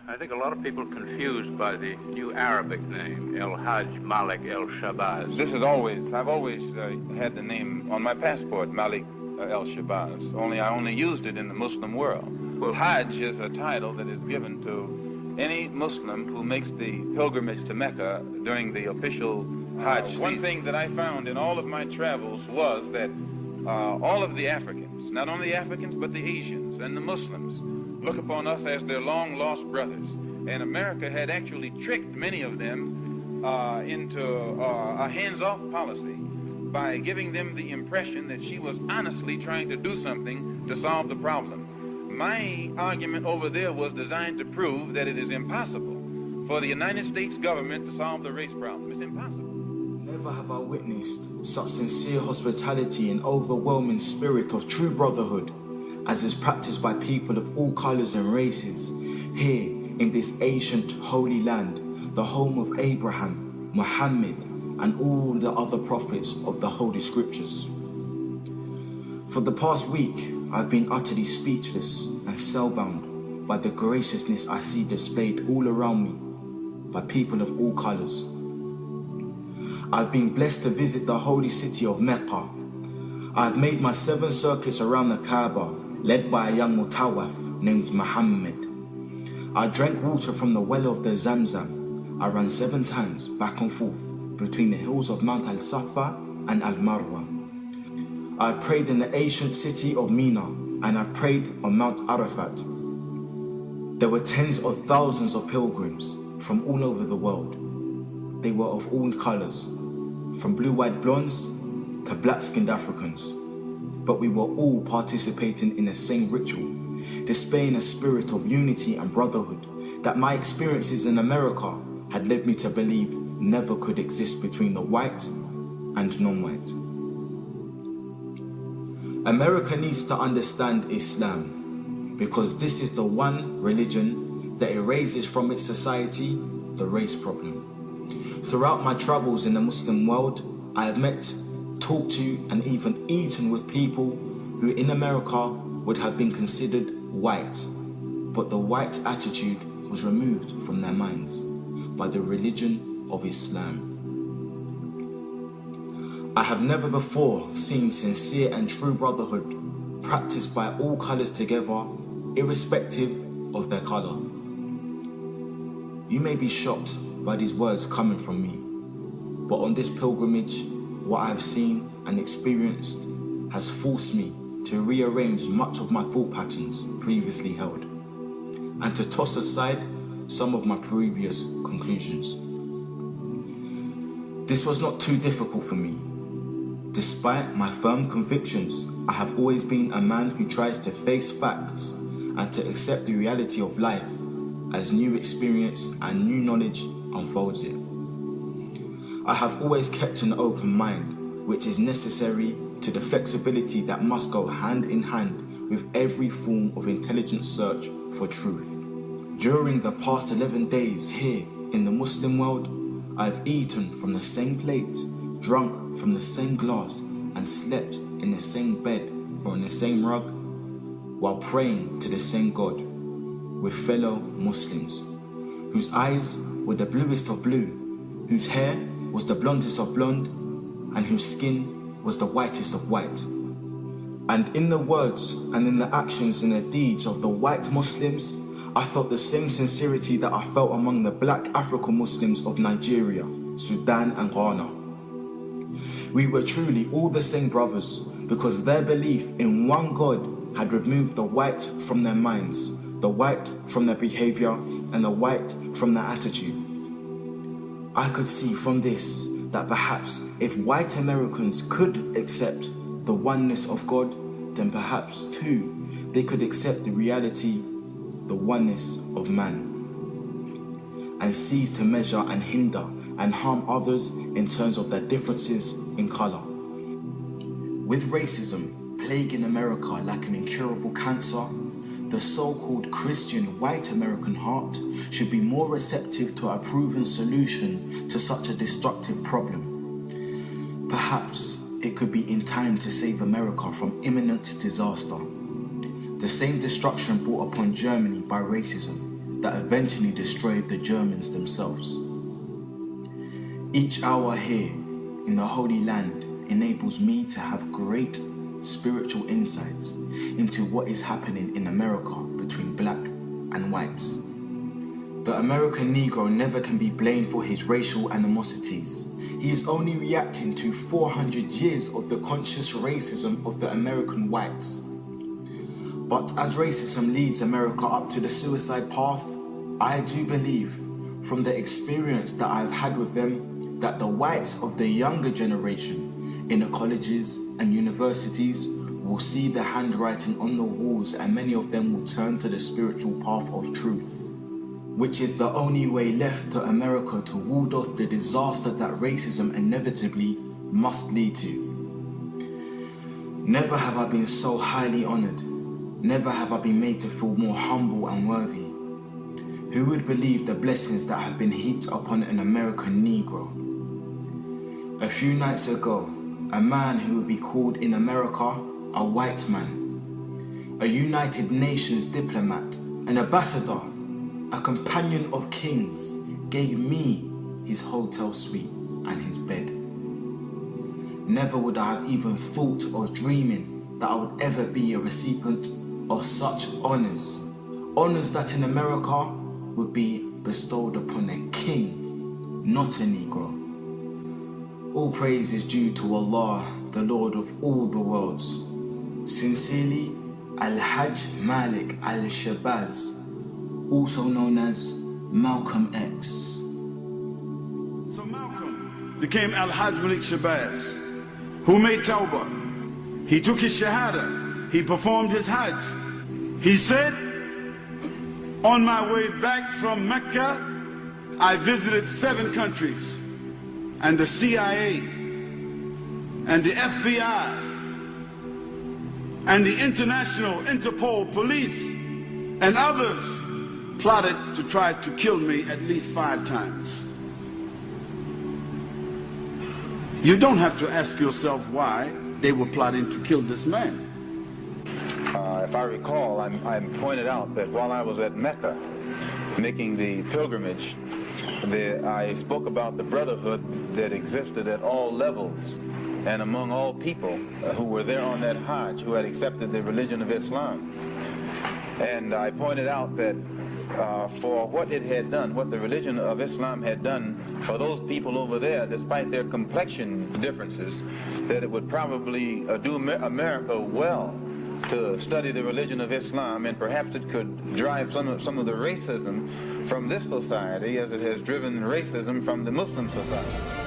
I think a lot of people confused by the new Arabic name, El Hajj Malik El Shabazz. I've always had the name on my passport, Malik El Shabazz, only I only used it in the Muslim world. Well, Hajj is a title that is given to any Muslim who makes the pilgrimage to Mecca during the official Hajj season. One thing that I found in all of my travels was that all of the Africans, not only the Africans, but the Asians and the Muslims, look upon us as their long-lost brothers. And America had actually tricked many of them into a hands-off policy by giving them the impression that she was honestly trying to do something to solve the problem. My argument over there was designed to prove that it is impossible for the United States government to solve the race problem. It's impossible. Never have I witnessed such sincere hospitality and overwhelming spirit of true brotherhood as is practiced by people of all colors and races here in this ancient holy land, the home of Abraham, Muhammad, and all the other prophets of the Holy Scriptures. For the past week, I've been utterly speechless and spellbound by the graciousness I see displayed all around me by people of all colors. I've been blessed to visit the holy city of Mecca. I've made my 7 circuits around the Kaaba, led by a young mutawaf named Muhammad. I drank water from the well of the Zamzam. I ran 7 times back and forth between the hills of Mount Al-Safa and Al-Marwa. I've prayed in the ancient city of Mina, and I've prayed on Mount Arafat. There were tens of thousands of pilgrims from all over the world. They were of all colors, from blue-eyed blondes to black-skinned Africans. But we were all participating in the same ritual, displaying a spirit of unity and brotherhood that my experiences in America had led me to believe never could exist between the white and non-white. America needs to understand Islam because this is the one religion that erases from its society the race problem. Throughout my travels in the Muslim world, I have met, talked to, and even eaten with people who in America would have been considered white, but the white attitude was removed from their minds by the religion of Islam. I have never before seen sincere and true brotherhood practiced by all colors together, irrespective of their color. You may be shocked by these words coming from me, but on this pilgrimage, what I have seen and experienced has forced me to rearrange much of my thought patterns previously held, and to toss aside some of my previous conclusions. This was not too difficult for me. Despite my firm convictions, I have always been a man who tries to face facts and to accept the reality of life as new experience and new knowledge unfolds it. I have always kept an open mind, which is necessary to the flexibility that must go hand in hand with every form of intelligent search for truth. During the past 11 days here in the Muslim world, I've eaten from the same plate, drunk from the same glass, and slept in the same bed or on the same rug, while praying to the same God with fellow Muslims, whose eyes were the bluest of blue, whose hair was the blondest of blonde, and whose skin was the whitest of white. And in the words and in the actions and the deeds of the white Muslims, I felt the same sincerity that I felt among the black African Muslims of Nigeria, Sudan and Ghana. We were truly all the same brothers because their belief in one God had removed the white from their minds, the white from their behavior, and the white from their attitude. I could see from this that perhaps if white Americans could accept the oneness of God, then perhaps too they could accept the reality, the oneness of man, and cease to measure and hinder and harm others in terms of their differences in color. With racism plaguing America like an incurable cancer, the so-called Christian white American heart should be more receptive to a proven solution to such a destructive problem. Perhaps it could be in time to save America from imminent disaster. The same destruction brought upon Germany by racism that eventually destroyed the Germans themselves. Each hour here in the Holy Land enables me to have great spiritual insights into what is happening in America between black and whites. The American Negro never can be blamed for his racial animosities. He is only reacting to 400 years of the conscious racism of the American whites. But as racism leads America up to the suicide path, I do believe, from the experience that I've had with them, that the whites of the younger generation in the colleges and universities will see the handwriting on the walls, and many of them will turn to the spiritual path of truth, which is the only way left to America to ward off the disaster that racism inevitably must lead to. Never have I been so highly honored. Never have I been made to feel more humble and worthy. Who would believe the blessings that have been heaped upon an American Negro? A few nights ago, a man who would be called in America a white man, a United Nations diplomat, an ambassador, a companion of kings, gave me his hotel suite and his bed. Never would I have even thought or dreaming that I would ever be a recipient of such honors. Honors that in America would be bestowed upon a king, not a Negro. All praise is due to Allah, the Lord of all the worlds. Sincerely, Al-Hajj Malik Al-Shabazz, also known as Malcolm X. So Malcolm became Al-Hajj Malik Shabazz, who made Tawbah. He took his Shahada, he performed his Hajj. He said, on my way back from Mecca, I visited 7 countries, and the CIA, and the FBI, and the International Interpol Police, and others plotted to try to kill me at least 5 times. You don't have to ask yourself why they were plotting to kill this man. If I recall, I pointed out that while I was at Mecca making the pilgrimage, I spoke about the brotherhood that existed at all levels and among all people who were there on that Hajj, who had accepted the religion of Islam. And I pointed out that for what it had done, what the religion of Islam had done for those people over there, despite their complexion differences, that it would probably do America well to study the religion of Islam, and perhaps it could drive some of the racism from this society as it has driven racism from the Muslim society.